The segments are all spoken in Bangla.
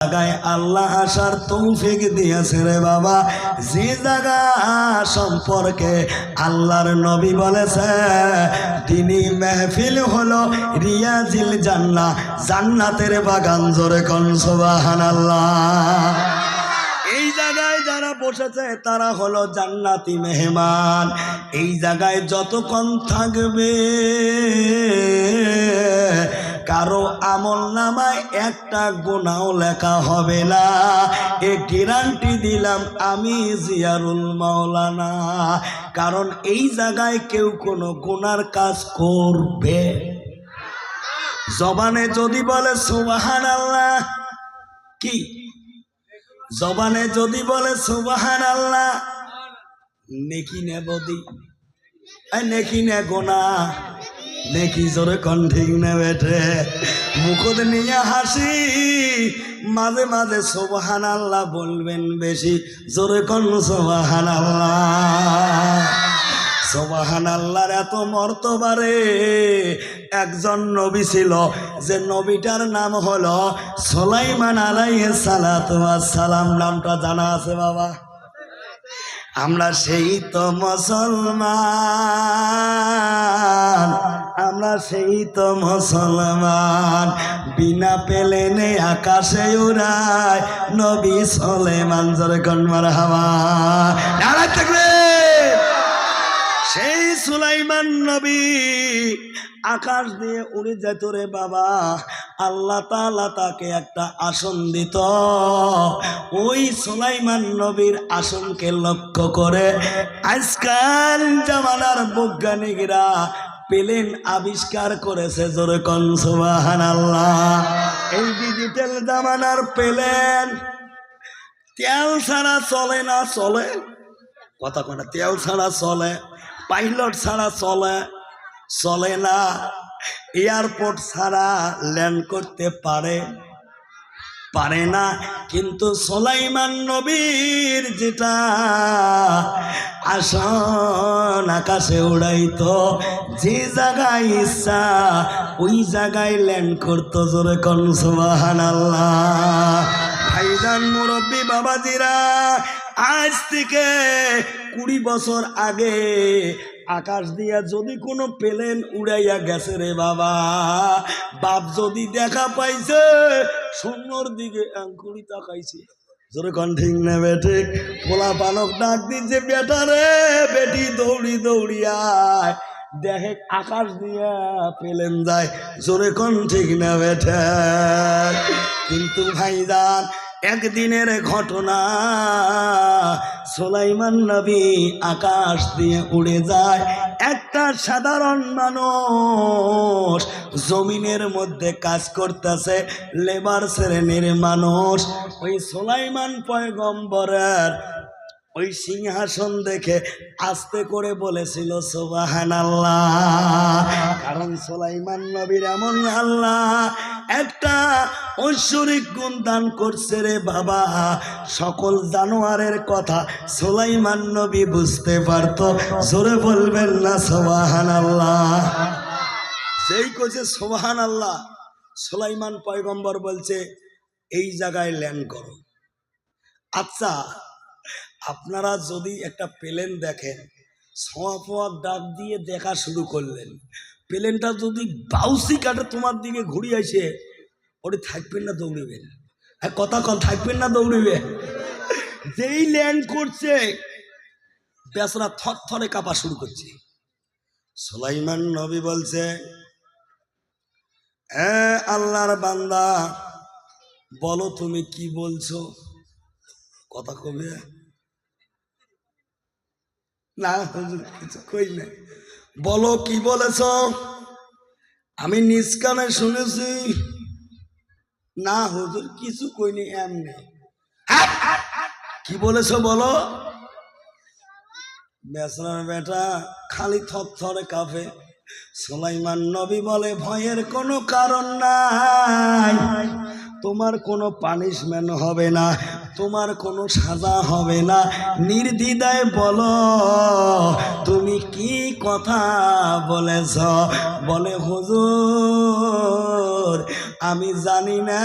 জায়গায় আল্লাহ আসার তৌফিক দিয়েছে রে বাবা, যে জায়গা সম্পর্কে আল্লাহর নবী বলেছে তিনি মেহফিল হলো রিয়াজিল জান্নাহ, জান্নাতের বাগান। জোরে কোন সুবহানাল্লাহ। এই জায়গায় যারা বসেছে তারা হলো জান্নাতি মেহমান। এই জায়গায় যতক্ষণ থাকবে কারো আমল নামায় একটা গুনাহ লেখা হবে না, এ গ্যারান্টি দিলাম আমি জিয়ারুল মাওলানা। কারণ এই জায়গায় কেউ কোনো গুনার কাজ করবে, জবানে যদি বলে সুবহানাল্লাহ, কি জবানে যদি বলে সুবহানাল্লাহ, নেকি নে বদি, নেকি নে গোনা, নেকি জোরে কোন ঠিক না বেঠে, মুখদ নিয়ে হাসি, মাঝে মাঝে সুবহানাল্লাহ বলবেন বেশি। জোরে কোন সুবহানাল্লাহ। সুবহানাল্লাহর এত মর্তবা রে। একজন নবী ছিল, যে নবীটার নাম হলো সুলাইমান আলাইহিস সালাতু ওয়াস সালাম। নামটা জানা আছে বাবা? আমরা সেই তো মুসলমান, আমরা সেই তো মুসলমান, বিনা প্লেনে আকাশে উড়ায় নবী সুলাইমান। জোরে কোন মারহাবা। নারায়ে তাকবীর। সেই সুলাইমান নবী আকাশ দিয়ে উড়ে যেত রে বাবা। আল্লাহ তাআলা তাকে একটা আসন দিত। ওই সুলাইমান নবীর আসনকে লক্ষ্য করে আজকাল জামানার বৈজ্ঞানিকরা প্লেন আবিষ্কার করেছে। জোরে কোন সুবহানাল্লাহ। এই ডিজিটাল জামানার প্লেন তেল ছাড়া চলে না, চলে কথা কথা, তেল ছাড়া চলে, পাইলট ছাড়া চলে চলে না, এয়ারপোর্ট ছাড়া ল্যান্ড করতে পারে না। কিন্তু সুলাইমান নবীর যেটা আসন আকাশে উড়াইতো, যে জায়গায় ইচ্ছা ওই জায়গায় ল্যান্ড করতো। জোরে কোন সুবহানাল্লাহ। ভাইজান মুরব্বী বাবাজিরা, আজ থেকে 20 বছর আগে আকাশ দিয়া যদি কোনো প্লেন উড়াইয়া গেছে রে বাবা, বাপ যদি দেখা পাইছে শূন্যর দিকে আঙ্গুলি তাকাইছে। জোরে কোন ঠিক না বেঠে? পোলা পালক ডাক দিচ্ছে, বেটা রে বেটি দৌড়ি দৌড়িয়ায়, দেখে আকাশ দিয়া প্লেন যায়। জোরে কোন ঠিক না বেঠে? কিন্তু ভাইজান একদিনের ঘটনা, সুলাইমান নবী আকাশ দিয়ে উড়ে যায়। একটা সাধারণ মানুষ জমিনের মধ্যে কাজ করতেছে, লেবার শ্রেণীর মানুষ। ওই সুলাইমান পয়গম্বরের ওই সিংহাসন দেখে আস্তে করে বলেছিল সুবহানাল্লাহ। কারণ সুলাইমান নবীর এমন আল্লাহ একটা ঐশ্বরিক গুণ দান করছে রে বাবা। সকল জানোয়ারের কথা সুলাইমান নবী বুঝতে পারতো। জোরে বলবেন না সুবহানাল্লাহ। যেই কইছে সুবহানাল্লাহ, সুলাইমান পয়গম্বর বলছে এই জায়গায় ল্যান্ড করো। আচ্ছা, আপনারা যদি একটা প্লেন দেখেন, সোয়া ডাক দিয়ে দেখা শুরু করলেন, প্লেনটা যদি বাউসি কাটে তোমার দিকে ঘুরে আসে, ওটা থাকবেন না দৌড়িবেন? হ্যাঁ কথা কন, থাকবেন না দৌড়িবেন? যেই ল্যান্ড করছে বেচারা থরথরে কাঁপা শুরু করছে। সুলাইমান নবী বলছে, আল্লাহর বান্দা বলো তুমি কি বলছো? কথা কবে না, কিছু কই নাই, বলো কি বলেছ? আমি নিজ কানে শুনেছি। না হুজুর কিছু কইনি, এমনি। কি বলেছ বলো? বেচারার বেটা খালি থরথরে কাঁপে। সুলাইমান নবী বলে, ভয়ের কোনো কারণ নাই, তোমার কোনো পানিশমেন্ট হবে না, তোমার কোনো সাজা হবে না, নির্দ্বিধায় বলো তুমি কি কথা বলেছ। বলে, হুজুর আমি জানি না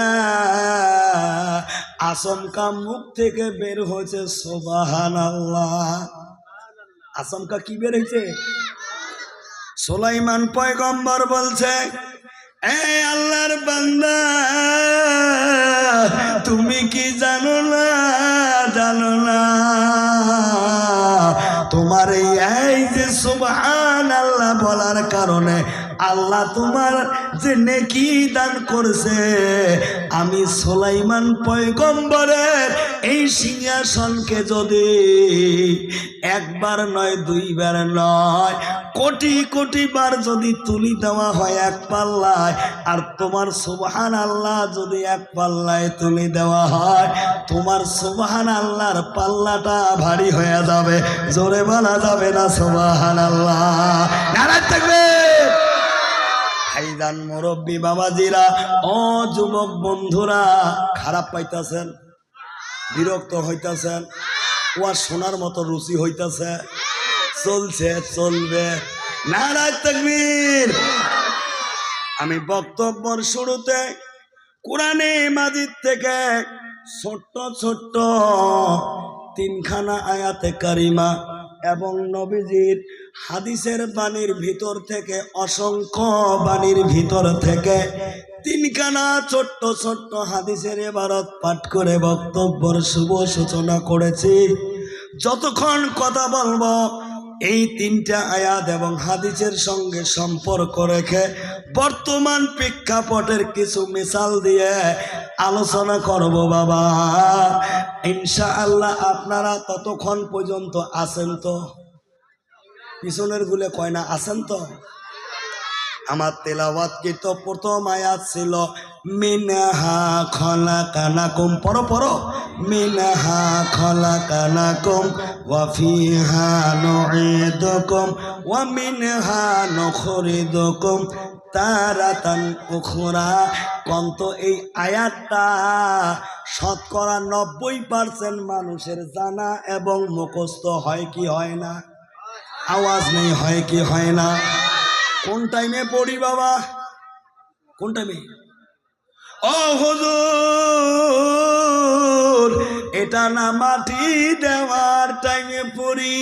আচমকা মুখ থেকে বের হয়েছে সুবহানাল্লাহ। আচমকা কি বের হয়েছে? সুলাইমান পয়গম্বর বলছে, এ আল্লাহর বান্দা, তুমি কি জানো না? জানো না তোমার এই যে সুবহানাল্লাহ বলার কারণে আল্লাহ তোমার যে নেকি দান করছে, আমি সুলাইমান পয়গম্বরের এই সিংহাসনকে যদি একবার নয়, দুইবার নয়, কোটি কোটি বার যদি তুলি দেওয়া হয় এক পাল্লায়, আর তোমার সুবহানাল্লাহ যদি এক পাল্লায় তুলি দেওয়া হয়, তোমার সুবহানাল্লাহর পাল্লাটা ভারী হয়ে যাবে। জোরে বলা যাবে না সুবহানাল্লাহ? নারায়ে তাকবীর। ভাইজান, মুরব্বী বাবাজিরা, ও যুবক বন্ধুরা, খারাপ পাইতাছেন? বিরক্ত হইতাছেন? ও শোনার মতো রুচি হইতাছে? চলছে, চলবে। নারায়ে তাকবীর। আমি বক্তব্যের শুরুতে কোরআনে মাজিদ থেকে ছোট্ট ছোট্ট তিনখানা আয়াতে কারিমা এবং নবীজির হাদিসের বাণীর ভিতর থেকে, অসংখ্য বাণীর ভিতর থেকে তিনখানা ছোট্ট ছোট্ট হাদিসের ইবারত পাঠ করে বক্তব্যের শুভ সূচনা করেছি। যতক্ষণ কথা বলবো এই তিনটা আয়াত এবং হাদিসের সঙ্গে সম্পর্ক রেখে বর্তমান প্রেক্ষাপটের কিছু মিসাল দিয়ে আলোচনা করব বাবা, ইনশাআল্লাহ। আপনারা ততক্ষণ পর্যন্ত আছেন তো? পিছনের গুলে কয় না, আছেন তো? আমার তেলাওয়াতকৃত প্রথম আয়াত ছিল মিনহা খলাকানাকুম। পড়ো পড়ো। মিনহা খলাকানাকুম ওয়া ফিহা নুঈদুকুম ওয়া মিনহা নুখরিজুকুম তারাতান উখরা। কন্ত এই আয়াতটা শতকরা 90% মানুষের জানা এবং মুখস্থ হয় কি হয় না? আওয়াজ নেই, হয় কি হয় না? কোন টাইমে পড়ি বাবা? কোন টাইমে? ও হুজুর, এটা না মাটি দেওয়ার টাইমে পড়ি।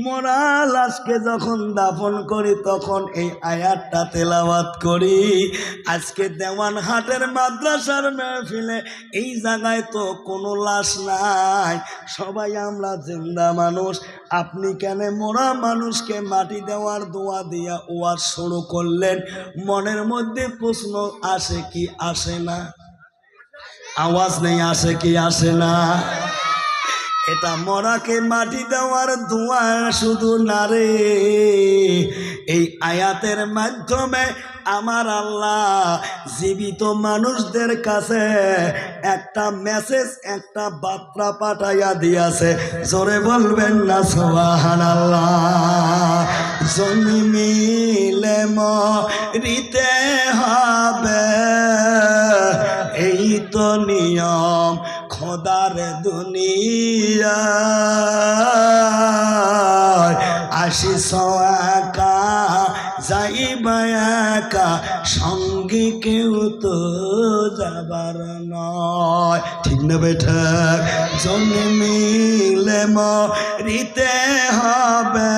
মোরা লাশকে যখন দাফন করি তখন এই আয়াতটা তেলাওয়াত করি। আজকে দেওয়ানহাটের মাদ্রাসার মেহফিলে এই জায়গায় তো কোনো লাশ নাই, সবাই আমরা জিন্দা মানুষ। আপনি কেন মোরা মানুষকে মাটি দেওয়ার দোয়া দিয়া ওয়াজ শুরু করলেন? মনের মধ্যে প্রশ্ন আসে কি আসে না? আওয়াজ নেই, আসে কি আসে না? এটা মরাকে মাটি দেওয়ার দোয়া শুধু না রে, এই আয়াতের মাধ্যমে আমার আল্লাহ জীবিত মানুষদের কাছে একটা মেসেজ, একটা বার্তা পাঠাইয়া দিয়েছে। জোরে বলবেন না সুবহানাল্লাহ? জন্মিলে মরিতে হবে, এই তো নিয়ম খোদার দুনিয়া। আসিস একা যাইবা একা, সঙ্গে কেউ তো যাবার নয়। ঠিক না বেঠা? জন্মিলে মরিতে হবে,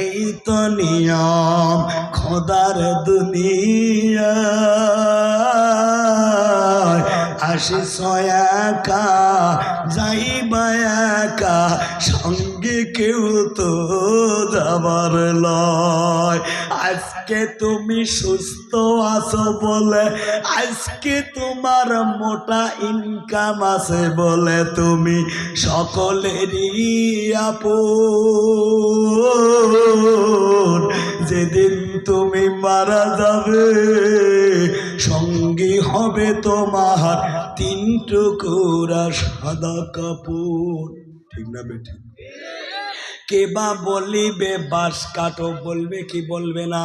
এই তো নিয়ম খোদার দুনিয়া। আসিস একা যাইবা একা, সঙ্গে কেউ তো যাবার লয়। আজকে তুমি সুস্থ আছো বলে, আজকে তোমার মোটা ইনকাম আছে বলে তুমি সকলেরই আপন। যেদিন তুমি মারা যাবে সঙ্গী হবে তোমার 3 টুকরা সাদা কাপড়। ঠিক না বেটি? কে বা বলিবে বাঁশ কাটো, বলবে কি বলবে না?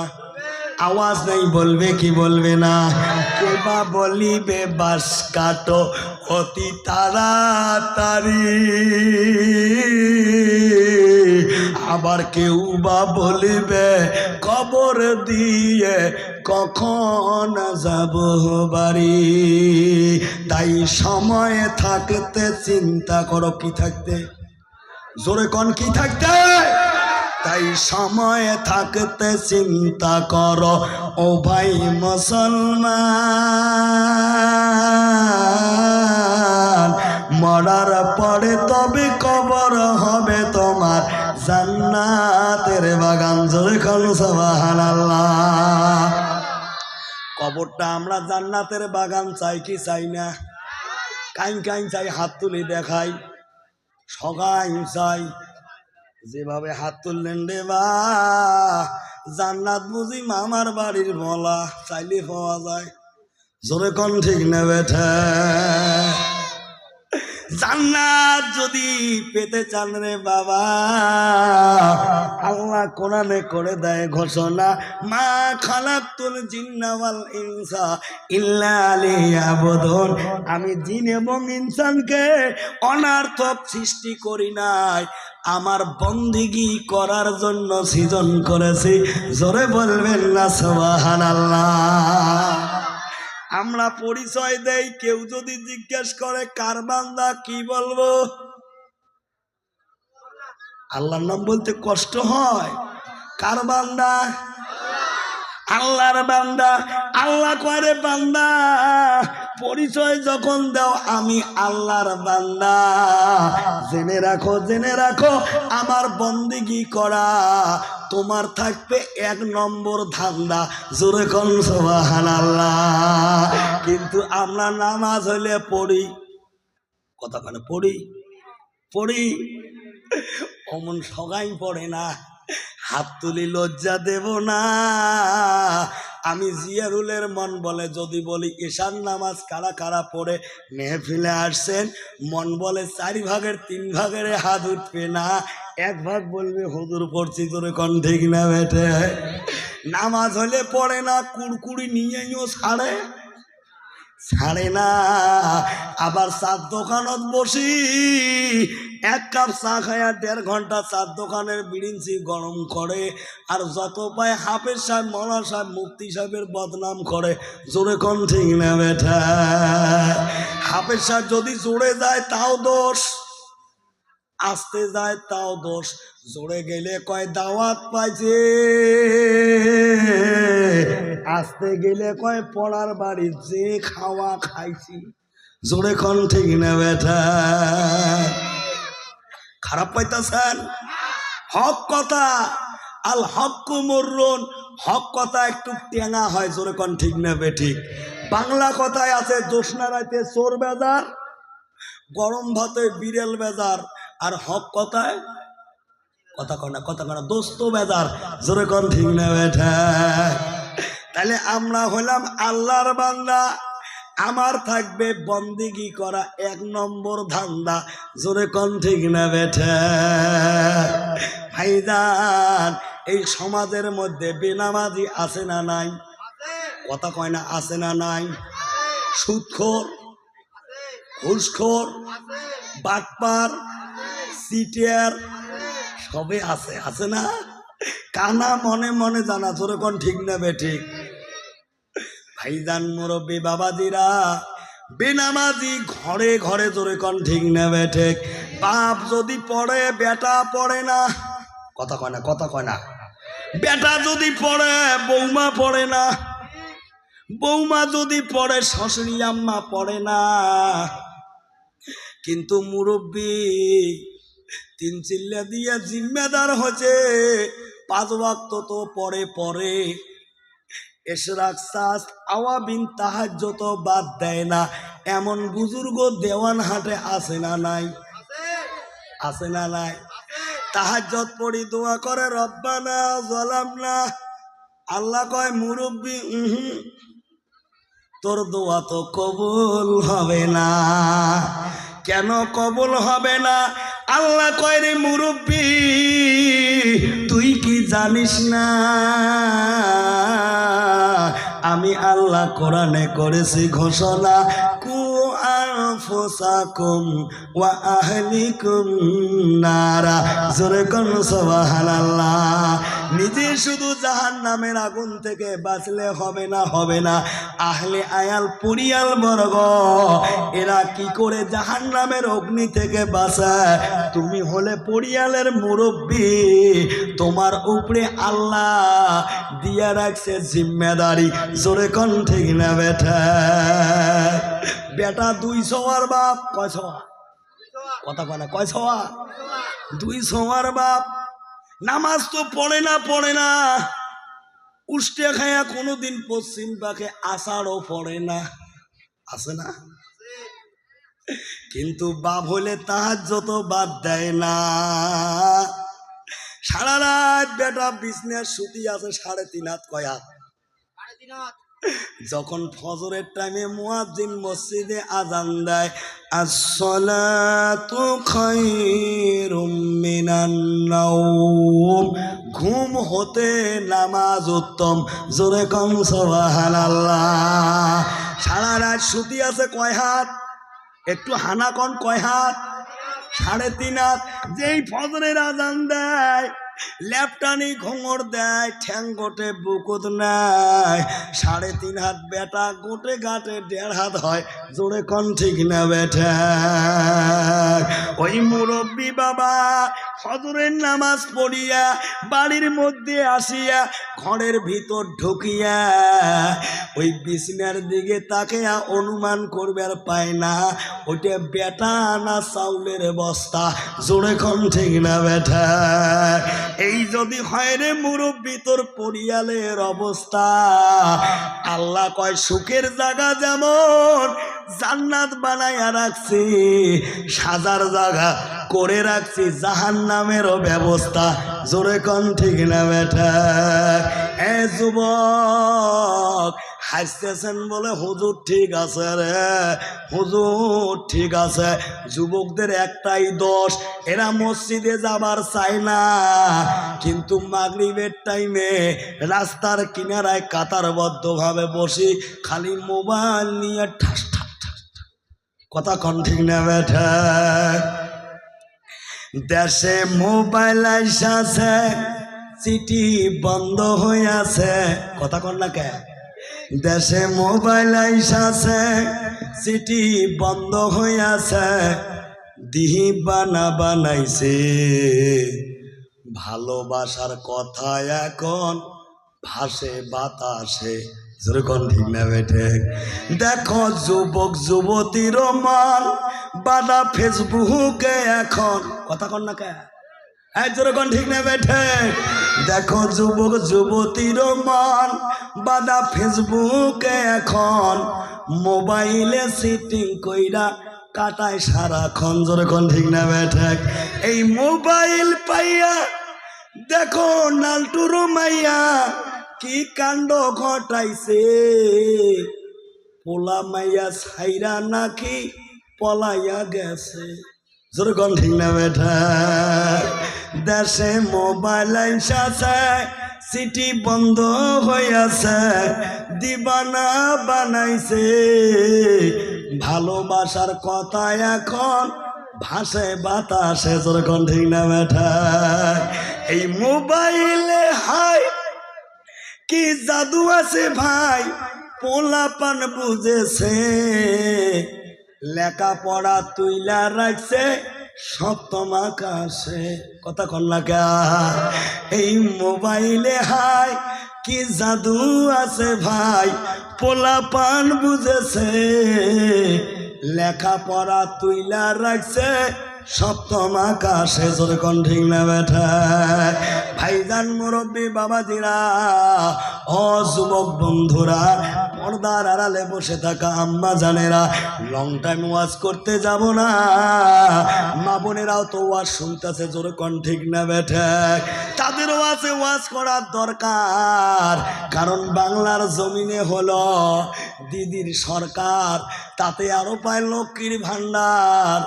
আওয়াজ নেই, বলবে কি বলবে না? কে বা বলিবে বাঁশ কাটো অতি তাড়াতাড়ি, আবার কেউ বা বলিবে কবর দিয়ে কখন যাব বাড়ি। তাই সময় থাকতে চিন্তা করো, কি থাকতে, জোরে কোন কি থাকতে, তাই সময় থাকতে চিন্তা করো ও ভাই মুসলমান। মরার পরে তবে কবর হবে তোমার জান্নাতের বাগান। জোরে কোন সুবহানাল্লাহ। কবরটা আমরা জান্নাতের বাগান চাই কি চাই না? কাইন কাইন চাই, হাত তুলে দেখাই। সবাই চাই। যেভাবে হাত তুললেন রে বা, জান্নাত বুঝি মামার বাড়ির বলা, চাইলে পাওয়া যায়। জোরে কোন ঠিক না বেঠা? জান্নাত যদি পেতে চান রে বাবা, আল্লাহ কোরআনে করে দেয় ঘোষণা, মা খালাকতুল জিন্না ওয়াল ইনসা ইল্লা লিয়াবুদুন। আমি জিন এবং ইনসানকে অনার্থক সৃষ্টি করি নাই, আমার বন্দেগী করার জন্য সৃজন করেছি। জোরে বলবেন না সুবহানাল্লাহ। আমরা পরিচয় দেই, কেউ যদি জিজ্ঞেস করে কার বান্দা, কি বলবো? আল্লাহর নাম বলতে কষ্ট হয়। কার বান্দা? আল্লাহর বান্দা। আল্লাহ করে বান্দা, পরিচয় যখন দাও আমি আল্লাহর বান্দা, জেনে রাখো জেনে রাখো আমার বন্দেগী করা তোমার থাকবে 1 নম্বর ধান্দা। জোরে কোন সুবহানাল্লাহ। কিন্তু আমরা নামাজ হলে পড়ি, কথা কেন পড়ি পড়ি, অমন সগাই পড়ে না। হাত তুলি, লজ্জা দেব না। আমি জিয়ারুলের মন বলে যদি বলি ঈশান নামাজ কারা কারা পড়ে মেহফিলে আসছেন, মন বলে 4 ভাগের 3 ভাগের হাত উঠবে না, 1 ভাগ বলবে হুজুর পড়ছি। তোরে কোন ঠিক না বেটে? নামাজ হলে পড়ে না, কুড়কুড়ি নিয়েও ছাড়ে না। আবার চার দোকানত বসি, 1 কাপ চা খায়া 1.5 ঘন্টা চার দোকানের বিড়িঞ্চি গরম করে, আর যত পায় হাফেজ সাহেব, মৌলানা সাহেব, মুফতি সাহেবের বদনাম করে। জোরে কোন ঠিক না বেটা? হাফেজ সাহেব যদি জোরে যায় তাও দোষ, আসতে যায় তাও দোষ। জোরে গেলে কয় দাওয়াত পাইছে, আসতে গেলে কয় পড়ার বাড়ি যে খাওয়া খাইছি। জোরে কোন ঠিক না বেটা? খারাপ পাইতেছেন? হক কথা, আল হক মুররুন, হক কথা একটু টেঙা হয়। জোরে কোন ঠিক না বেঠিক? বাংলা কথায় আছে, জোসনা রাইতে চোর বেজার, গরম ভাতে বিড়েল বেজার। আর হক কথায় কথা কয় না, কথা কয় না, দোস্ত বেজার। জোরে কোন ঠিক না বেঠা? তাহলে আমরা হলাম আল্লাহর বান্দা, আমার থাকবে বন্দেগী করা 1 নম্বর ধান্দা। জোরে কোন ঠিক না বেঠা? ভাইজান, এই সমাজের মধ্যে বেনামাজি আছে না নাই? কথা কয় না, আছে না নাই? সুদখোর, ঘুষখোর, বাটপার, সিটিয়ার সবে আছে, আছে না? কানা মনে মনে জানা। জোরে কোন ঠিক না বেঠিক? ভাইজান, মুরব্বী বাবাজিরা, বেনামাজি ঘরে ঘরে। জোরে কোন ঠিক না বেঠিক? বাপ যদি পড়ে, বেটা পড়ে না। কথা কয় না, কথা কয় না। বেটা যদি পড়ে, বৌমা পড়ে না। বৌমা যদি পড়ে, শাশুড়ি আম্মা পড়ে না। কিন্তু মুরব্বী 3 চিল্লা দিয়ে জিম্মেদার হচ্ছে, 5 ওয়াক্ত তো পড়ে পড়ে, এশরাক সাস আওয়াবিন তাহাজ্জুদ বাদ দেয় না। এমন বুজুর্গ দেওয়ান হাটে আছে না নাই? আছে না নাই? তাহাজ্জুদ পড়ি দোয়া করে, রব্বানা যালামনা। আল্লাহ কয় মুরব্বী, তোর দোয়া তো কবুল হবে না। কেন কবুল হবে না? আল্লাহ কয় রে মুরব্বী, তুই কি জানিস না আমি আল্লাহ কোরআনে করেছি ঘোষণা, কু আনফুসাকুম ওয়া আহলিকুম নারা। জোরে কোন সুবহানাল্লাহ। নিজে শুধু জাহান্নামের আগুন থেকে বাঁচলে হবে না, হবে না, আহলে আয়াল পরিয়াল বর্গ এরা কি করে জাহান্নামের অগ্নি থেকে বাঁচায়? তুমি হলে পরিয়ালের মুরব্বী, তোমার উপরে আল্লাহ দিয়া রাখছে জিম্মেদারি। জোরে কোন ঠিক না বেটা? বেটা 200 বাপ, কয় ছোয়া? কথা কয় না, কয় ছোয়া? 200 বাপ। নামাজ তো পড়ে না, উষ্টে খায়া কোনোদিন পশ্চিম পাকে আষাঢ়ও পড়ে না, আছে না? কিন্তু বাপ হলে তাহাজ্জুদ বাদ দেয় না। সারা রাত বেটা বিছনায় শুতি আছে 3.5 হাত, কয় হাত? যখন ফজরের টাইমে মুয়াজ্জিন মসজিদে আজান দেয়, আসসালাতু খায়রুম মিনান নাওম, ঘুম হতে নামাজ উত্তম। জোরে কম সুবহানাল্লাহ। সারা রাত শুতি আছে কয় হাত? একটু হানা কন, কয় হাত? 3.5 হাত। যেই ফজরের আজান দেয়, ল্যাপটানি ঘোঙর দেয়, ঠ্যাং গোটে বুকুত নাই, 3.5 হাত বেটা, গোটে গাটে 1.5 হাত হয়। জোরে কন ঠিক না বেটা? ওই মুরব্বী বাবা ফজরের নামাজ পড়িয়া বাড়ির মধ্যে আসিয়া ঘরের ভিতর ঢুকিয়া ওই বিছনার দিকে তাকে অনুমান করবার পায় না ওইটা বেটা না চাউলের বস্তা। জোরে কন ঠিক না বেটা? এই যদি হয় রে মুরব্বী তোর পরিয়ালের অবস্থা, আল্লাহ কয় সুখের জায়গা যেমন জান্নাত বানাইয়া রাখছি, সাজার জায়গা করে রাখছি জাহান্নামেরও ব্যবস্থা। জোরে কন ঠিক না বেটা? এ যুবক হাসতেছেন বলে হুজুর ঠিক আছে রে, হুজুর ঠিক আছে। যুবকদের একটাই দোষ, এরা মসজিদে যাবার চায় না, কিন্তু মাগরিবের টাইমে রাস্তার কিনারায় কাতারবদ্ধভাবে বসি খালি মোবাইল নিয়ে ঠাস ঠাস ঠাস। কথা কন ঠিক না বেটা? দেশে মোবাইল আইসাছে, চিঠি বন্ধ হইয়াছে। কথা কন না কে? দেশে মোবাইল আইসাছে, চিঠি বন্ধ হইয়াছে, দিহি বানা বানাইছে, ভালোবাসার কথা এখন ভাসে বাতাসে। যেরকম ঠিক না বেঠে? দেখো যুবক যুবতীর মান বাধা ফেসবুকে এখন। কথা কন না কে? যেরকম ঠিক না বেঠে? দেখো যুবক যুবতীর মান বাধা ফেসবুকে এখন, মোবাইলে সিটিং কইরা কাটায় সারাক্ষণ। যেরকম ঠিক না বেঠে? এই মোবাইল পাইয়া দেখো নালটুর মাইয়া কি কাণ্ড ঘটাইছে, পোলা মাইয়া ছাইরা নাকি পলাইয়া গেছে। যেরকম ঠিক না বেটা? দেশে মোবাইল আইসাছে, সিটি বন্ধ হইয়াছে, দিবানা বানাইছে, ভালোবাসার কথা এখন ভাসে বাতাসে। যেরকম ঠিক না বেটা? এই মোবাইলে হাই কি জাদু আছে ভাই, পোলাপান বুঝেছে, লেখাপড়া তুইলা রাখছে সপ্তম আকাশে। কথা কন না কে? এই মোবাইলে হাই কি জাদু আছে ভাই, পোলাপান বুঝেছে, লেখাপড়া তুইলা রাখছে সপ্তম আকাশে। যেরকম ঠিক না বেটা? ভাইজান মুরব্বী বাবাজিরা, ও যুবক বন্ধুরা, পর্দার আড়ালে বসে থাকা আম্মা জানেরা, লং টাইম ওয়াজ করতে যাব না, মা বোনেরাও তো ওয়াজ শুনতেছে। যেরকম ঠিক না বেটা? তাদের ওয়াজ করার দরকার, কারণ বাংলার জমিনে হলো দিদির সরকার, তাতে আরো পায় লক্ষ্মীর ভান্ডার।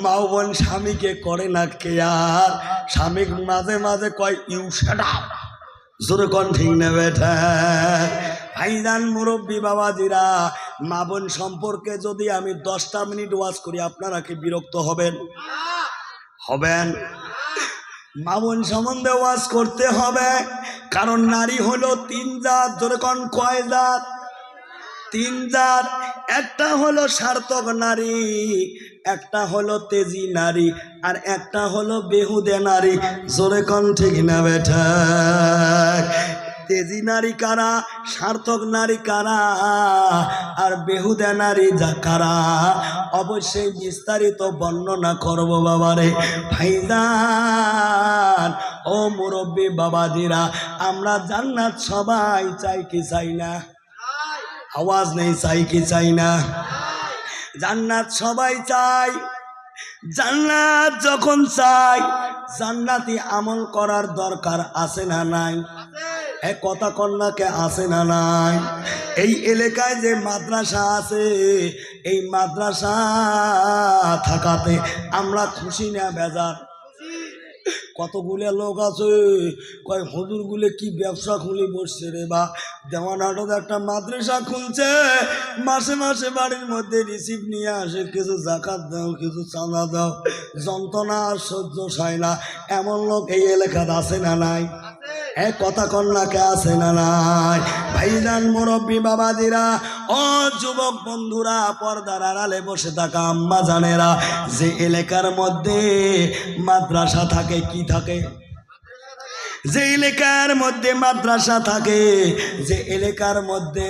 মা বোন স্বামীকে করে না কেয়ার, স্বামী মাঝে মাঝে কয় ইউ শাট আপ। যেরকম ঠিক না বেটা? ভাইজান মুরব্বী বাবাজিরা, মা বোন সম্পর্কে যদি আমি 10টা মিনিট ওয়াজ করি আপনারা কি বিরক্ত হবেন? হবেন? মা বোন সম্বন্ধে ওয়াজ করতে হবে, কারণ নারী হলো 3 জাত। জোরে কোন কয় জাত? 3 জাত। একটা হলো সার্থক নারী, একটা হলো তেজি নারী, আর একটা হলো বেহুদে নারী। জোরে কোন ঠিক না বেঠা? তেজি নারী কারা, সার্থক নারী কারা, আর বেহুদা নারী যা কারা, অবশ্যই বিস্তারিত বর্ণনা করবো বাবারে। ভাইজান ও মুরব্বী বাবাজিরা, আমরা জান্নাত সবাই চাই কি চাই না? আওয়াজ নেই, চাই কি চাই না? জান্নাত সবাই চাই। জান্নাত যখন চাই, জান্নাতি আমল করার দরকার আছে না নাই? কথা কন্যাকে আছে না নাই? এই এলাকায় যে মাদ্রাসা আছে, এই মাদ্রাসা থাকাতে আমরা খুশি না বেজার? কতগুলো লোক আছে কয় হুজুর গুলে কি ব্যবসা খুলে বসছে রে বা, দেওয়ানহাটত একটা মাদ্রাসা খুলছে, মাসে মাসে বাড়ির মধ্যে রিসিভ নিয়ে আসে, কিছু জাকাত দাও, কিছু চাঁদা দাও, যন্ত্রণা আর সহ্য হয় না। এমন লোক এই এলাকাতে আছে না নাই? কথা কন্যাকে আছে না নাই? ভাইজান মুরব্বী বাবাজিরা, ও যুবক বন্ধুরা, পর্দার আড়ালে বসে থাকা আম্মা জানেরা, যে এলাকার মধ্যে মাদ্রাসা থাকে, কি থাকে? যে এলাকার মধ্যে মাদ্রাসা থাকে, যে এলাকার মধ্যে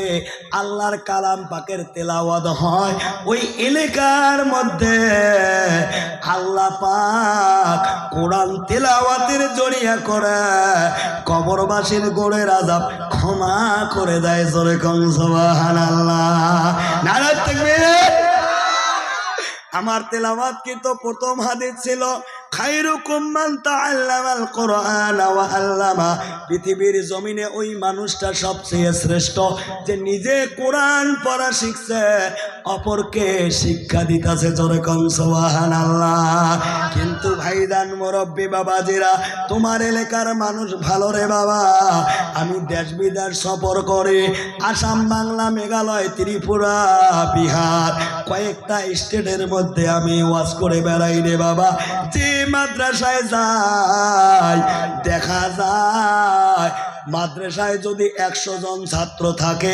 আল্লাহর কালাম পাকের তেলাওয়াত হয়, ওই এলাকার মধ্যে আল্লাহ পাক কোরআন তেলাওয়াতের জড়িয়া করে কবরবাসীর গোড়ের আযাব ক্ষমা করে দেয়। জোরে কোন সুবহানাল্লাহ, নারে তাকবীর। আমার তেলাওয়াত কিন্তু প্রথম হাদিস ছিল খায়রুকুম মান তাআল্লামাল কোরআন ওয়া আল্লামা। পৃথিবীর জমিনে ওই মানুষটা সবচেয়ে শ্রেষ্ঠ যে নিজে কোরআন পড়া শিখছে, অপরকে শিক্ষা দিতেছে। জোরে কোন সুবহানাল্লাহ। কিন্তু ভাইজান মুরব্বী বাবাজিরা, তোমার এলাকার মানুষ ভালো রে বাবা। আমি দেশ বিদেশ সফর করে আসাম, বাংলা, মেঘালয়, ত্রিপুরা, বিহার, কয়েকটা স্টেটের মধ্যে আমি ওয়াজ করে বেড়াই রে বাবা। যে মাদ্রাসায় যাই, দেখা যায় মাদ্রাসায় যদি 100 জন ছাত্র থাকে,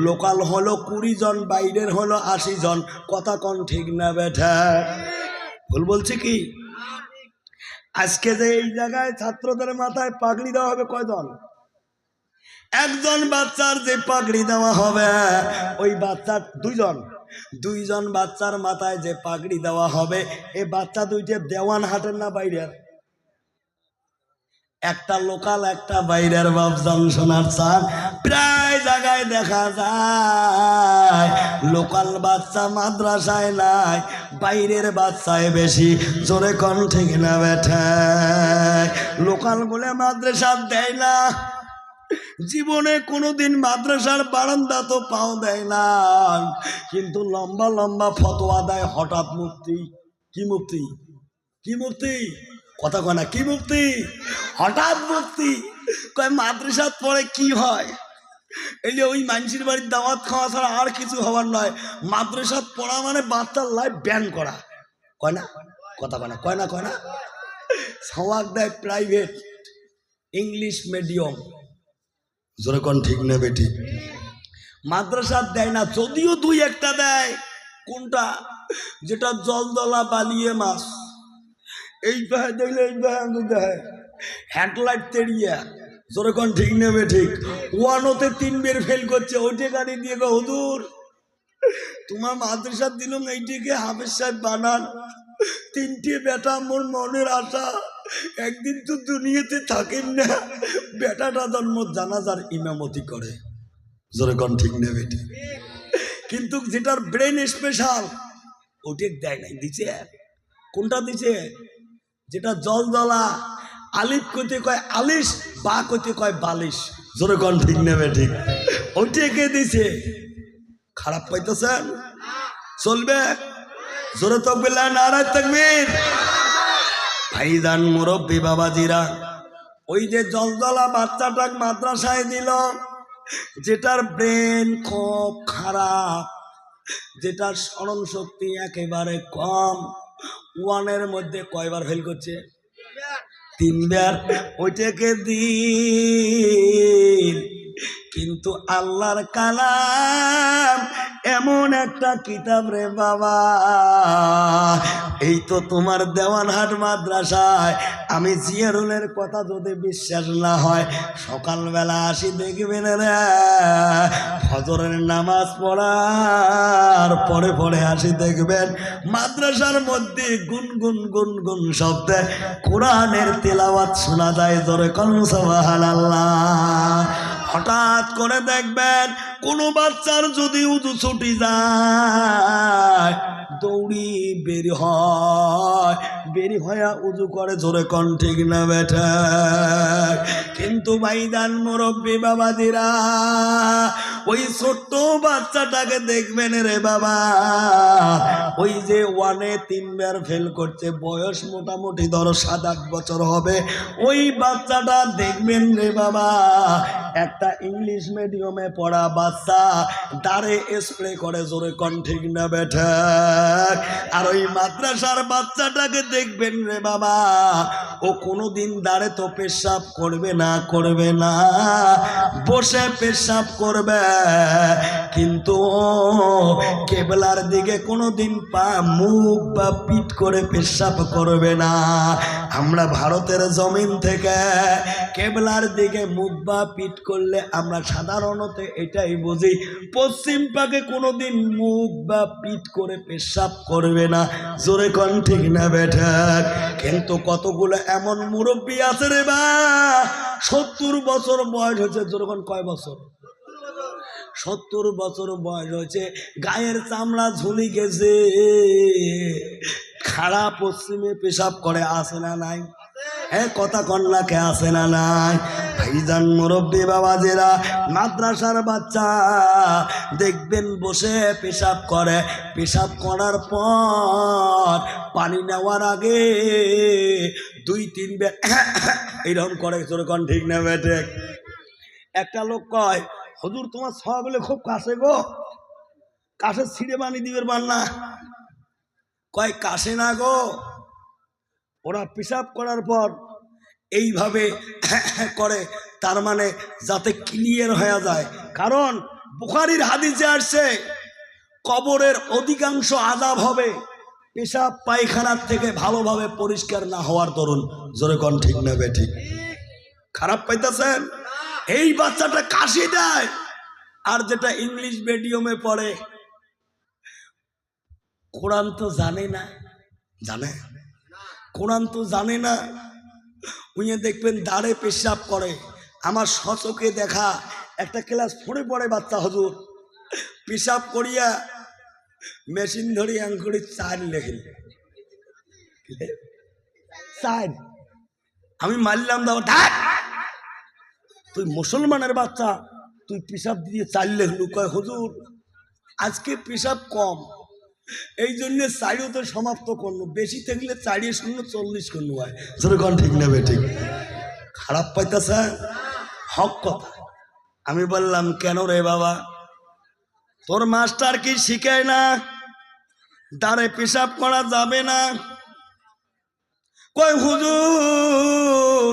লোকাল হলো 20 জন, বাইরের হলো 80 জন। কথা কোন ঠিক না বেঠা? ভুল বলছি কি? আজকে যে এই জায়গায় ছাত্রদের মাথায় পাগড়ি দেওয়া হবে, কয়জন? একজন বাচ্চার যে পাগড়ি দেওয়া হবে, ওই বাচ্চার দুইজন বাচ্চার মাথায় যে পাগড়ি দেওয়া হবে, এই বাচ্চা দুইটা দেওয়ানহাটের না বাইরের? একটা লোকাল, একটা বাইরের। বাপজান শোনার চান, প্রায় জায়গায় দেখা যায় লোকাল বাচ্চা মাদ্রাসায় নাই, বাইরের বাচ্চায় বেশি। জোরে কোন ঠিক না বেঠা? লোকাল বলে মাদ্রাসা দেয় না, জীবনে কোনোদিন মাদ্রাসার বারান্দা তো পাও দেয় না, কিন্তু লম্বা লম্বা ফতোয়া দেয়। হঠাৎ মুফতি, কি মুফতি, কি মুফতি, কথা কয় না, কি মুফতি, হঠাৎ মুফতি কয় মাদ্রাসাত পড়ে কি হয়? এলে ওই মানুষের বাড়ির দাওয়াত খাওয়া ছাড়া আর কিছু হওয়ার নয়। মাদ্রাসাত পড়া মানে বাচ্চার লাইফ ব্যান করা। কয় না, কথা কয় না, কয় না, কয় না। সওয়াক দেয় প্রাইভেট ইংলিশ মিডিয়াম। জোরে কোন ঠিক না বেটি? মাদ্রাসাত দেয় না, যদিও 2-1টা দেয়। কোনটা? যেটা জলদলা বালিয়ে মাছ, এই পায়ে দেখলে এই পায়ে দেয়, হেডলাইট তেড়িয়া। জোরে কোন ঠিক নেবে ঠিক? 1-তে 3 বের ফেল করছে, ওইটে গাড়ি দিয়ে গো হুজুর তোমার মাদ্রাসার দিলাম, এইটিকে হাফেজ সাহেব বানান। 3টে বেটা, মোর মনের আশা একদিন তো দুনিয়াতে থাকেন না, বেটাটা জন্ম জানাজার ইমামতি করে। জোরে কোন ঠিক নেবে ঠিক? কিন্তু যেটার ব্রেন স্পেশাল, ওটা দেয় নাই, দিছে। কোনটা দিছে? যেটা জলদলা, আলিফ কইতে কয় আলিশ, বা কইতে কয় বালিশ। জোরে কোন ঠিক নেবে ঠিক? ওইটাকে দিছে। খারাপ পাইতেছেন? চলবে? জোরে তাকবীর, নারে তাকবীর। ভাইজান মুরব্বী বাবাজিরা, ওই যে জলদলা বাচ্চাটাকে মাদ্রাসায় দিল, যেটার ব্রেন খুব খারাপ, যেটা স্মরণ শক্তি একেবারে কম, ওয়ানের মধ্যে কয়বার ফেল করছে? 3 বার। ওইটাকে দিন। কিন্তু আল্লাহর কালাম এমন একটা কিতাব রে বাবা, এই তো তোমার দেওয়ানহাট মাদ্রাসায় আমি জিয়ারুলের কথা যদি বিশ্বাস না হয়, সকালবেলা আসি দেখবেন রে, ফজরের নামাজ পড়ার পরে পরে আসি দেখবেন মাদ্রাসার মধ্যে গুনগুন গুনগুন শব্দে কোরআনের তেলাওয়াত শোনা যায়। জোরে কোন সুবহানাল্লাহ। হঠাৎ করে দেখবেন কোনো বাচ্চার যদি উজু ছুটি যায়, দৌড়ি বেরি হয়, বেরি হয়ে উজু করে। জোরে কোন ঠিক না বেটা? কিন্তু ভাইজান মুরব্বী বাবাজিরা, ওই ছোট্ট বাচ্চাটাকে দেখবেন রে বাবা, ওই যে 1-এ 3 বার ফেল করছে, বয়স মোটামুটি ধরো 7-8 বছর হবে। ওই বাচ্চাটা দেখবেন রে বাবা, একটা ইংলিশ মিডিয়ামে পড়া বাচ্চা দাঁড়ে স্প্রে করে। জোরে কোন ঠিক না বেটা? আর ওই মাদ্রাসার বাচ্চাটাকে দেখবেন রে বাবা, ও কোনোদিন দাঁড়ে তো পেশাব করবে না, করবে না, বসে পেশাব করবে, কিন্তু কেবলার দিকে কোনোদিন পা মুখ বা পিঠ করে পেশাব করবে না। আমরা ভারতের জমিন থেকে কেবলার দিকে মুখ বা পিঠ করলে আমরা সাধারণত এটাই বুঝি, পশ্চিম পাকে কোনোদিন মুখ বা পিঠ করে পেশাব করবে না। জোরে কোন ঠিক না বেটা? কিন্তু কতগুলো এমন মুরব্বী আছে রে বা, 70 বছর বয়স হয়েছে। জোরে কোন কয় বছর? 70 বছর বয়স হয়েছে, গায়ের চামড়া ঝুলি গেছে, খাড়া পশ্চিমে পেশাব করে। আসে না নাই? হ্যাঁ, কথা কন্যাকে আসে না নাই? ভাইজান মুরব্বী বাবাজেরা, মাদ্রাসার বাচ্চা দেখবেন বসে পেশাব করে, পেশাব করার পর পানি নেওয়ার আগে 2-3 বার এইরকম করে। যেরকম ঠিক না বেটে? একটা লোক কয়, হুজুর তোমার সওয়াব বলে খুব কাছে গো, কাছে ছিঁড়ে পানি দিবের বান্না। কয় কাছে না গো, ওরা পেশাব করার পর এইভাবে করে, তার মানে যাতে ক্লিয়ার হয়ে যায়। কারণ বুখারীর হাদিসে আসছে, কবরের অধিকাংশ আযাব হবে পেশাব পায়খানার থেকে ভালোভাবে পরিষ্কার না হওয়ার দরুন। জোরে কোন ঠিক না বেঠিক? খারাপ পাইতেছেন? এই বাচ্চাটা কাশি দেয়, আর যেটা ইংলিশ মিডিয়ামে পড়ে, কোরআন তো জানে না। জানে? কোরআন তো জানে না। উনি দেখবেন দাঁড়ে পেশাব করে। আমার সচকে দেখা একটা ক্লাস 4-এ পড়ে বাচ্চা, হুজুর পেশাব করিয়া মেশিন ধরি আঙ্কুরি 4 লেখেন। 4 আমি মারলাম, দাও ঢাক, তুই মুসলমানের বাচ্চা, তুই পেশাব দিয়ে 4 লেখলু। কয় হুজুর আজকে পেশাব কম, এই জন্য 4ও তো সমাপ্ত করলো, বেশি থাকলে 4 শূন্য 40 করলো হয়। যেরকম ঠিক না বেঠিক? খারাপ পাইতেছে? হক কথা। আমি বললাম কেন রে বাবা, তোর মাস্টার কি শিখায় না দাঁড়ে পেশাব করা যাবে না? কয় হুজুর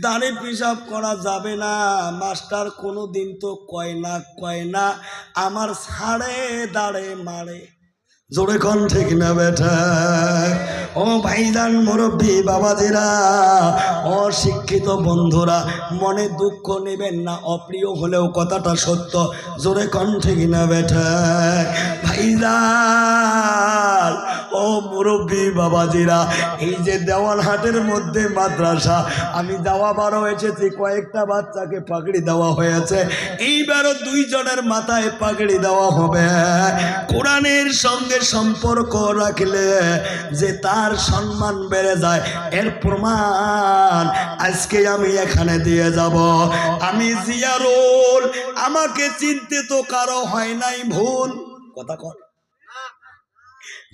দাঁড়ে পেশাব করা যাবে না, মাস্টার কোনো দিন তো কয় না, আমার ছাড়ে দাঁড়ে মারে। জোরে কোন ঠিক না বেটা? ও ভাইজান মুরব্বী বাবাজিরা, অশিক্ষিত বন্ধুরা, মনে দুঃখ নেবেন না, অপ্রিয় হলেও কথাটা সত্য। জোরে কোন ঠিক না বেটা? ভাইজান ও মুরব্বী বাবাজিরা, এই যে দেওয়ানহাটের মধ্যে মাদ্রাসা, আমি যাওয়া বারো এসেছি, কয়েকটা বাচ্চাকে পাগড়ি দেওয়া হয়েছে, এইবারও 2 জনের মাথায় পাগড়ি দেওয়া হবে। কোরআনের সঙ্গে সম্পর্ক রাখলে যে তার সম্মান বেড়ে যায়, এর প্রমাণ আজকে আমি এখানে দিয়ে যাব। আমি জিয়ারুল, আমাকে চিনতে তো কারো হয় নাই ভুল। কথা কর,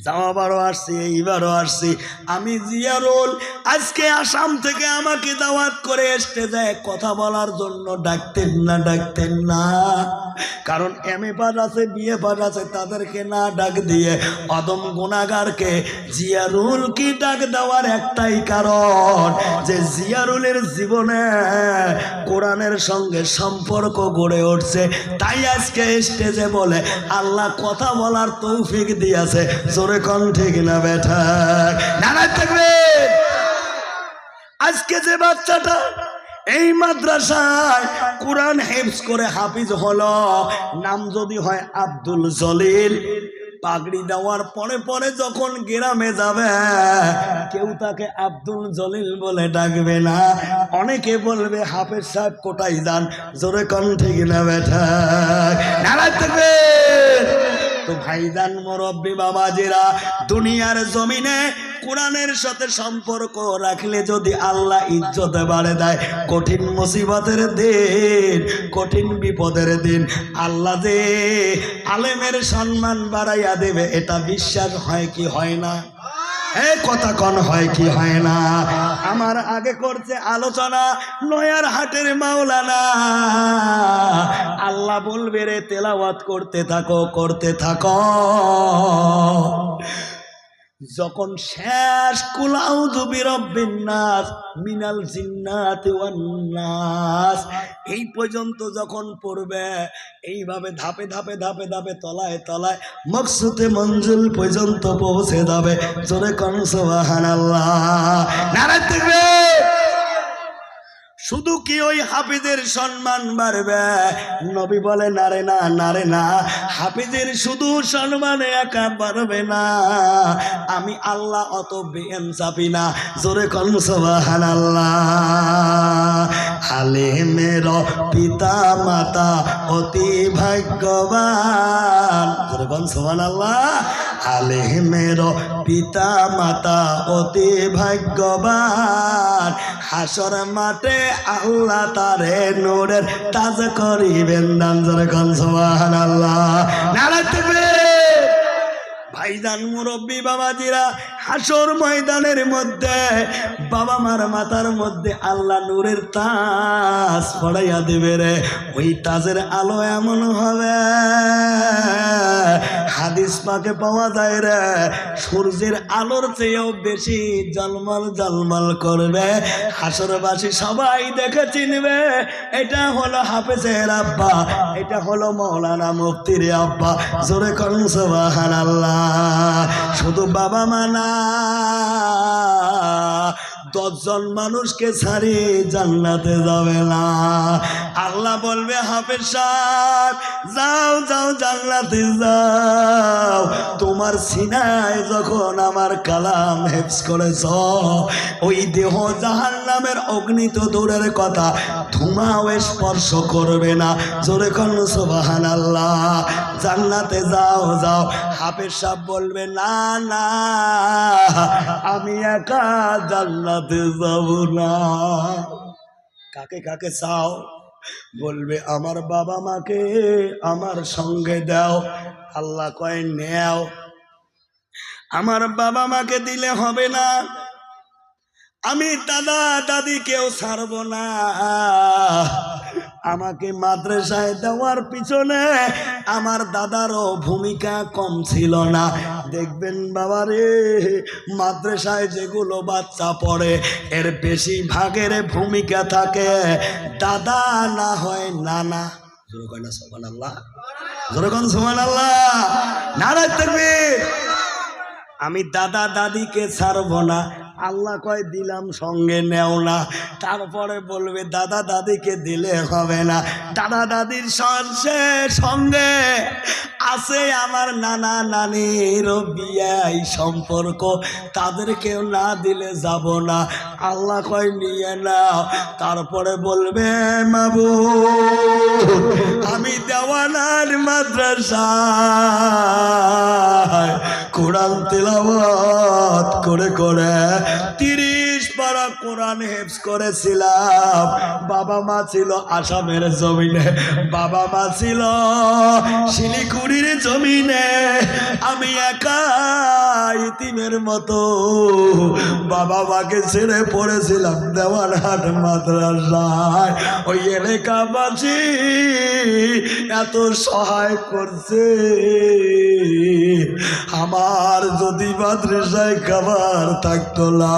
যাওয়াবারও আসছি, এইবারও আসছি আমি জিয়ারুল। আজকে আসাম থেকে আমাকে দাওয়াত করে স্টেজে কথা বলার জন্য ডাকতেন না, কারণ এমএ পাস আছে, বিএ পাস আছে, তাদেরকে না ডাক দিয়ে অদম গুনাহগারকে জিয়ারুল কি ডাক দেওয়ার একটাই কারণ যে জিয়ারুলের জীবনে কোরআনের সঙ্গে সম্পর্ক গড়ে উঠছে। তাই আজকে স্টেজে বলে আল্লাহ কথা বলার তৌফিক দিয়েছে। জোরে কোন ঠিক না বেঠা? নারায় তাকবীর। আজকে যে বাচ্চাটা এই মাদ্রাসায় কোরআন হিফজ করে হাফিজ হলো, নাম যদি হয় আব্দুল জলিল, পাগড়ি দেওয়ার পরে পরে যখন গ্রামে যাবে কেউ তাকে আব্দুল জলিল বলে ডাকবে না, অনেকে বলবে হাফেজ সাহেব কোটাই যান। জোরে কোন ঠিক না বেঠা? নারায় তাকবীর। তো ভাইজান মুরব্বী বাবাজিরা, দুনিয়ার জমিনে কোরআনের সাথে সম্পর্ক রাখলে যদি আল্লাহ ইজ্জতে বাড়ে দেয়, কঠিন মুসিবতের দিন, কঠিন বিপদের দিন আল্লাহ যে আলেমের সম্মান বাড়াইয়া দেবে, এটা বিশ্বাস হয় কি হয় না? কথা কন হয় কি হয় না? আমার আগে করছে আলোচনা নয়ার হাটের মাওলানা, আল্লাহ বলবে রে তেলাওয়াত করতে থাকো, করতে থাকো। যখন শেষ কুল আউযু বিরাব্বিন নাস মিনাল জিন্নাতি ওয়ান নাস এই পর্যন্ত যখন পড়বে, এইভাবে ধাপে ধাপে ধাপে ধাপে তলায় তলায় মকসুদে মঞ্জুল পর্যন্ত পৌঁছে যাবে। জোরে কোন সুবহানাল্লাহ। নারায়ে তাকবীর। শুধু কি ওই হাফিজের সম্মান বাড়বে? নবী বলে নারে না, নারে না, হাফিজের শুধু সম্মানে একা বাড়বে না, আমি আল্লাহ অত বেইনসাফি না। জোরে কোন সুবহানাল্লাহ। আলেমের পিতা মাতা অতি ভাগ্যবান। জোরে কোন সুবহানাল্লাহ। আলেমের পিতা মাতা অতি ভাগ্যবান, হাসর মাঠে আল্লাহ তারে নূরের তাজ করিবেন দান। জোরে কোন সুবহানাল্লাহ। নারায়ে তাকবীর। ভাইজান মুরব্বী বাবাজিরা, হাসর ময়দানের মধ্যে বাবা মার মাথার মধ্যে আল্লাহ নূরের তাজ পড়াইয়া দেবে রে। ওই তাজের আলো এমন হবে, হাদিস পাকে পাওয়া যায় রে, সূর্যের আলোর চেয়েও বেশি ঝলমল ঝলমল করবে। হাসরবাসী সবাই দেখে চিনবে এটা হলো হাফেজের আব্বা, এটা হলো মাওলানা মুফতির আব্বা। জোরে কোন সুবহানাল্লাহ। শুধু বাবা মা না, 10 জন মানুষকে ছাড়ি জান্নাতে যাবে না। আল্লাহ বলবে হাফেজ সাহেব যাও যাও জান্নাতে যাও, তোমার সিনায় যখন আমার কালাম হেফজ করেছ, ওই দেহ জাহান্নামের অগ্নি তো দূরের কথা, ধোঁয়াও স্পর্শ করবে না। জোরে কোন সুবহানাল্লাহ। জান্নাতে যাও যাও। হাফেজ সাহেব বলবে না না, আমি একা জান্নাতে যাব না। কাকে কাকে চাও? বলবে আমার বাবা মাকে আমার সঙ্গে দাও। আল্লাহ কয় নেও। আমার বাবা মাকে দিলে হবে না, আমি দাদা দাদিকেও ছাড়ব না। আমাকে মাদ্রাসায় দেওয়ার পিছনে আমার দাদারও ভূমিকা কম ছিল না। দেখবেন বাবারে, মাদ্রাসায় যেগুলো বাচ্চা পড়ে এর বেশিরভাগের ভূমিকা থাকে দাদা না হয় নানা। জোরে কয় না সুবহানাল্লাহ। জোরে কোন সুবহানাল্লাহ। নারায়ে তাকবীর। আমি দাদা দাদিকে ছাড়ব না। আল্লাহ কয় দিলাম সঙ্গে নেও না। তারপরে বলবে দাদা দাদিকে দিলে হবে না, দাদা দাদির সঙ্গে আছে আমার নানা নানির বিয়াই সম্পর্ক, তাদেরকেও না দিলে যাব না। আল্লাহ কয় নিয়ে নাও। তারপরে বলবে মাবুদ আমি দেওয়ানার মাদ্রাসায় কোরআন তেলাওয়াত করে করে 30 লেখাপড়া কোরআন হেফজ করেছিলাম। বাবা মা ছিল আসামের জমিনে, বাবা মা ছিল শিলিগুড়ির জমিনে, আমি একা ইতিমের মতো বাবা মাকে ছেড়ে পড়েছিলাম দেওয়ানহাট মাদ্রাসায়। ওই এলাকাবাসী এত সহায় করছে, আমার যদি মাদ্রাসায় খাবার থাকতো না,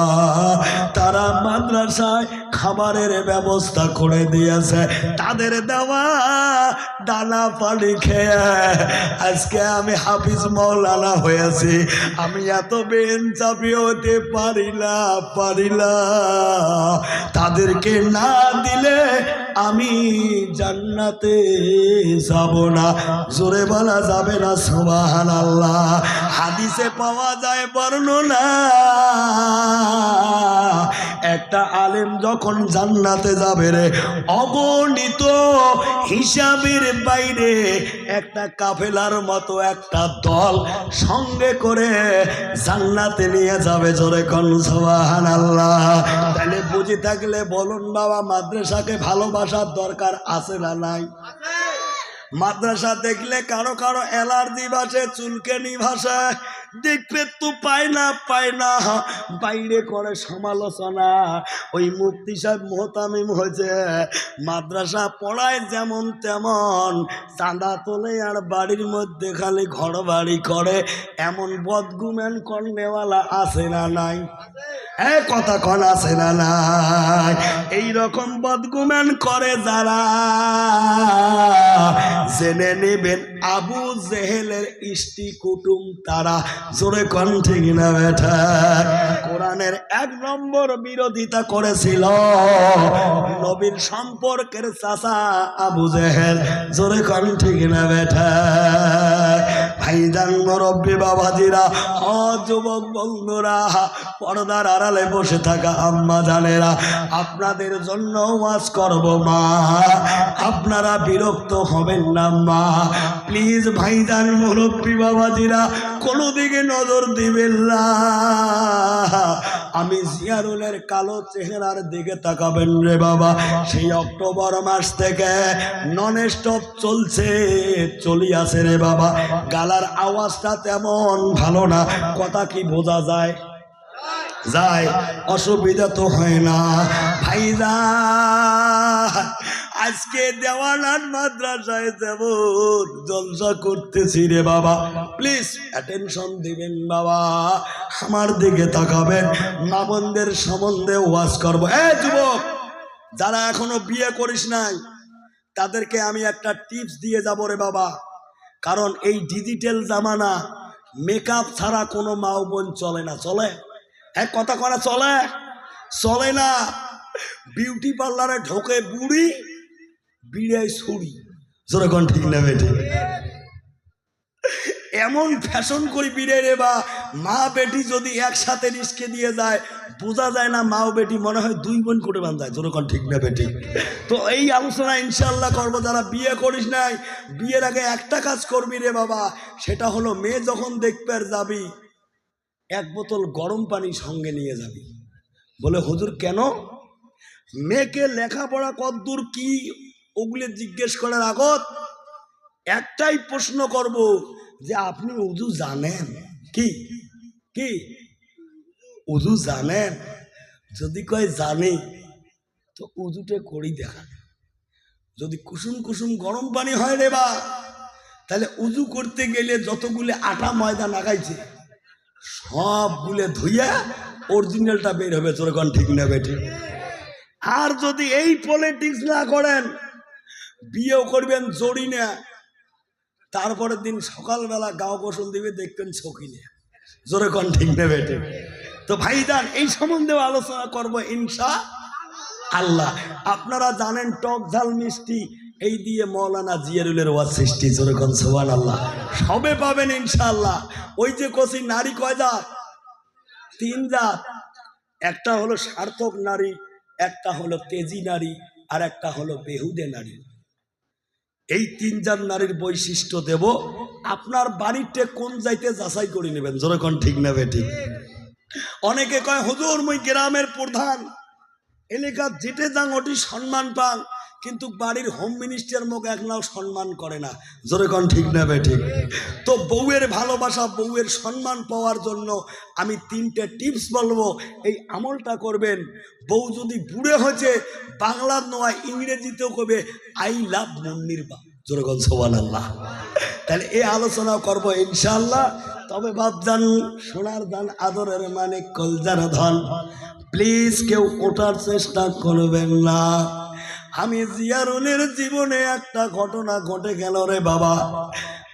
তারা মাদ্রাসায় খাবারের ব্যবস্থা করে দিয়েছে। তাদের দেওয়া দানা পানি খেয়ে আজকে আমি হাফিজ মাওলানা হয়েছি। আমি এত বেঞ্চাপি হতে পারি না। তাদেরকে না দিলে আমি জান্নাতে যাব না। জোরে বলা যাবে না সুবহানাল্লাহ। হাদিসে পাওয়া যায় বর্ণনা, একটা আলেম যখন জান্নাতে যাবে রে, অগণিত হিসাবের বাইরে একটা কাফেলার মতো একটা দল সঙ্গে করে জান্নাতে নিয়ে যাবে। জোরে কোন সুবহানাল্লাহ। তাহলে বুঝে থাকলে বলুন বাবা, মাদ্রাসাকে ভালোবাসার দরকার আছে না নাই? মাদ্রাসা দেখলে কারো কারো অ্যালার্জি ভাসে, চুলকানি ভাসে, দেখবে তো পায় না বাইরে করে সমালোচনা। ওই মুফতি সাহেব মোহতামিম হয়েছে, মাদ্রাসা পড়ায় যেমন তেমন, চাঁদা তোলে আর বাড়ির মধ্যে খালি ঘর বাড়ি করে, এমন বদগুমান কর্নেওয়ালা আছে না নাই? কথা কন আছে না নাই? এইরকম বদগুমান করে যারা, জেনে নেবেন আবু জেহেলের ইষ্টি কুটুম তারা। জোরে কন ঠিক না বেটা? কোরআনের 1 নম্বর বিরোধিতা করেছিল নবীর সম্পর্কের চাচা আবু জেহেল। জোরে কন ঠিক না বেটা? ভাইজান মুরব্বী বাবাজিরা, যুবক বন্ধুরা, পর্দার আড়ালে বসে থাকা আম্মা জানেরা, আপনাদের জন্য ওয়াজ করব মা, আপনারা বিরক্ত হবেন না মা। প্লিজ ভাইজান মুরব্বী বাবাজিরা, কোনো দিকে নজর দিবেন না। আমি জিয়ারুলের কালো চেহারার দিকে তাকাবেন রে বাবা। সেই অক্টোবর মাস থেকে নন স্টপ চলি আছে রে বাবা। গালার আওয়াজটা তেমন ভালো না, কথা কি বোঝা যায়? অসুবিধা তো হয় না ভাইজান। আজকে দেওয়ানহাট মাদ্রাসায় যেমন জলসা করতেছি রে বাবা, প্লিজ অ্যাটেনশন দিবেন বাবা, আমার দিকে তাকাবেন। মা বোনদের সম্বন্ধে ওয়াজ করবো। যুবক যারা এখনো বিয়ে করিস নাই, তাদেরকে আমি একটা টিপস দিয়ে যাবো রে বাবা। কারণ এই ডিজিটাল জামানা, মেকআপ ছাড়া কোনো মা বোন চলে না। চলে? কথা করা চলে না। বিউটি পার্লারে ঢোকে বুড়ি, বিড়ায় ছুরি। যেরকম ঠিক না বেটে? এমন ফ্যাশন করি বিড়াই রে বা, মা বেটি যদি একসাথে রিস্কে দিয়ে যায়, বোঝা যায় না মা ও বেটি, মনে হয় 2 বোন করে বান্ধায়। যেরকম ঠিক না বেটি? তো এই আলোচনা ইনশাল্লাহ করবো। যারা বিয়ে করিস নাই, বিয়ের আগে একটা কাজ করবি রে বাবা, সেটা হলো মেয়ে যখন দেখবে আর যাবি, 1 বোতল গরম পানি সঙ্গে নিয়ে যাবি। বলে হুজুর কেন? মেয়েকে লেখাপড়া কতদূর কি ওগুলো জিজ্ঞেস করার আগত একটাই প্রশ্ন করব, যে আপনি উজু জানেন কি? উজু জানেন? যদি কয় জানি, তো উজুটা করি দেখান। যদি কুসুম কুসুম গরম পানি হয় রে বা, তাহলে উজু করতে গেলে যতগুলো আটা ময়দা লাগাইছে সবগুলো ধুইয়া অরিজিনালটা বের হবে। তোরকন ঠিক না বেটি? আর যদি এই পলিটিক্স না করেন, বিয়েও করবেন জড়ি না, তারপরের দিন সকালবেলা গাও গোসল দিবে, দেখবেন ছকিনে। জোরে কন ঠিক না বেটে? তো ভাইজান, এই সম্বন্ধেও আলোচনা করবো ইনশাআল্লাহ। আপনারা জানেন টক ঝাল মিষ্টি এই দিয়ে মৌলানা জিয়ারুলের ওয়াজ সৃষ্টি। জোরে কন সুবহানাল্লাহ। সবে পাবেন ইনশাআল্লাহ। ওই যে কচি নারী কয় জাত? 3 জাত। একটা হলো সার্থক নারী, একটা হলো তেজি নারী, আর একটা হলো বেহুদে নারী। এই 3 জাত নারীর বৈশিষ্ট্য দেব। আপনার বাড়িতে কোন যাইতে যাচাই করে নেবেন। যেরকম ঠিক না বেঠিক? অনেকে কয় হুজুর মুই গ্রামের প্রধান, এলাকার যেটে যাং ওটি সম্মান পান, কিন্তু বাড়ির হোম মিনিস্টার মুখ একলাও সম্মান করে না। জোরে কোন ঠিক না বে ঠিক? তো বউয়ের ভালোবাসা, বউয়ের সম্মান পাওয়ার জন্য আমি 3টে টিপস বলবো, এই আমলটা করবেন। বউ যদি বুড়ে হয়েছে, বাংলা নয় ইংরেজিতেও কবে আই লাভ মুন্নির বা। জোরে কোন সুবহানাল্লাহ। তাহলে এই আলোচনা করবো ইনশাআল্লাহ। তবে বাপজান, সোনার দান, আদরের মানে কলজার ধন, প্লিজ কেউ ওঠার চেষ্টা করবেন না। আমি জিয়ারুলের জীবনে একটা ঘটনা ঘটে গেল রে বাবা,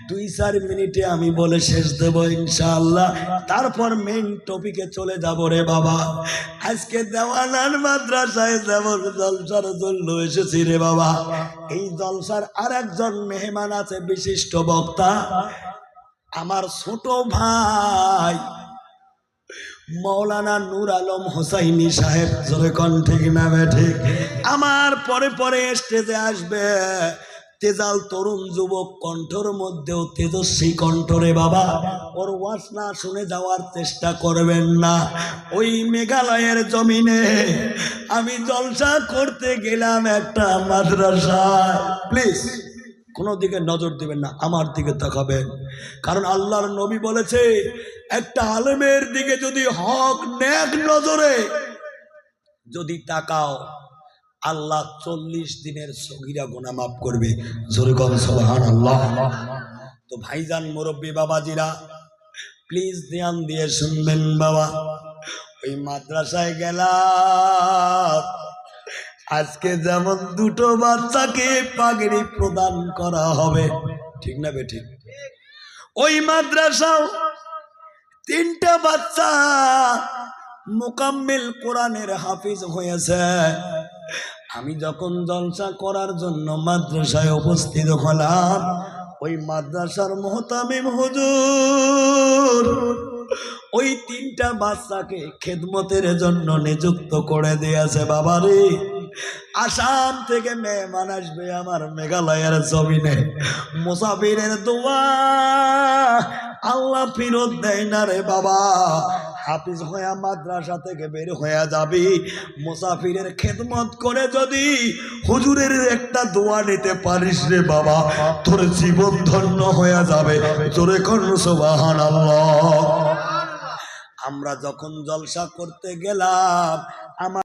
2-4 মিনিটে আমি বলে শেষ দেব ইনশাআল্লাহ। তারপর মেইন টপিকে চলে যাব রে বাবা। আজকে দেওয়ানার মাদ্রাসায় যেমন জলসার জন্য এসেছি রে বাবা, এই জলসার আর একজন মেহমান আছে, বিশিষ্ট বক্তা, আমার ছোট ভাই মৌলানা নূর আলম হোসাইনি সাহেব। জোরে কোন ঠিক না ঠিক? আমার পরে পরে স্টেজে আসবে তেজাল তরুণ যুবক, কণ্ঠর মধ্যেও তেজস্বী কণ্ঠরে বাবা। ওর ওয়াজ না শুনে যাওয়ার চেষ্টা করবেন না। ওই মেঘালয়ের জমিনে আমি জলসা করতে গেলাম একটা মাদ্রাসায়। প্লিজ কোনো দিকে নজর দিবেন না, আমার দিকে তাকাবেন। কারণ আল্লাহর নবী বলেছে, একটা আলেমের দিকে যদি হক নেক নজরে যদি তাকাও, আল্লাহ 40 দিনের সগীরা গুনাহ মাফ করবে। জোরে কোন সুবহানাল্লাহ। তো ভাইজান, মুরব্বী বাবাজিরা, প্লিজ ধ্যান দিয়ে শুনবেন বাবা। ওই মাদ্রাসায় গেলাম, আজকে যেমন 2টো বাচ্চাকে পাগড়ি প্রদান করা হবে, ঠিক না বেঠিক? ওই মাদ্রাসাও 3টা বাচ্চা মুকাম্মিল কোরআনের হাফিজ হয়েছে। আমি যখন জলসা করার জন্য মাদ্রাসায় উপস্থিত হলাম, ওই মাদ্রাসার মুহতামিম হুজুর ওই 3টা বাচ্চাকে খেদমতের জন্য নিযুক্ত করে দিয়েছে। বাবারে, আসাম থেকে মেহমান আসবে আমার মেঘালয়ের জমিনে, মুসাফিরের দোয়া আল্লাহ ফিরত দেয় না রে বাবা। হাফিজ হয়ে মাদ্রাসা থেকে বের হয়ে যাবি, মুসাফিরের খেদমত করে যদি হুজুরের একটা দোয়া নিতে পারিস রে বাবা, তোর জীবন ধন্য হয়ে যাবে। জোরে কোন সুবহানাল্লাহ। আমরা যখন জলসা করতে গেলাম, আমার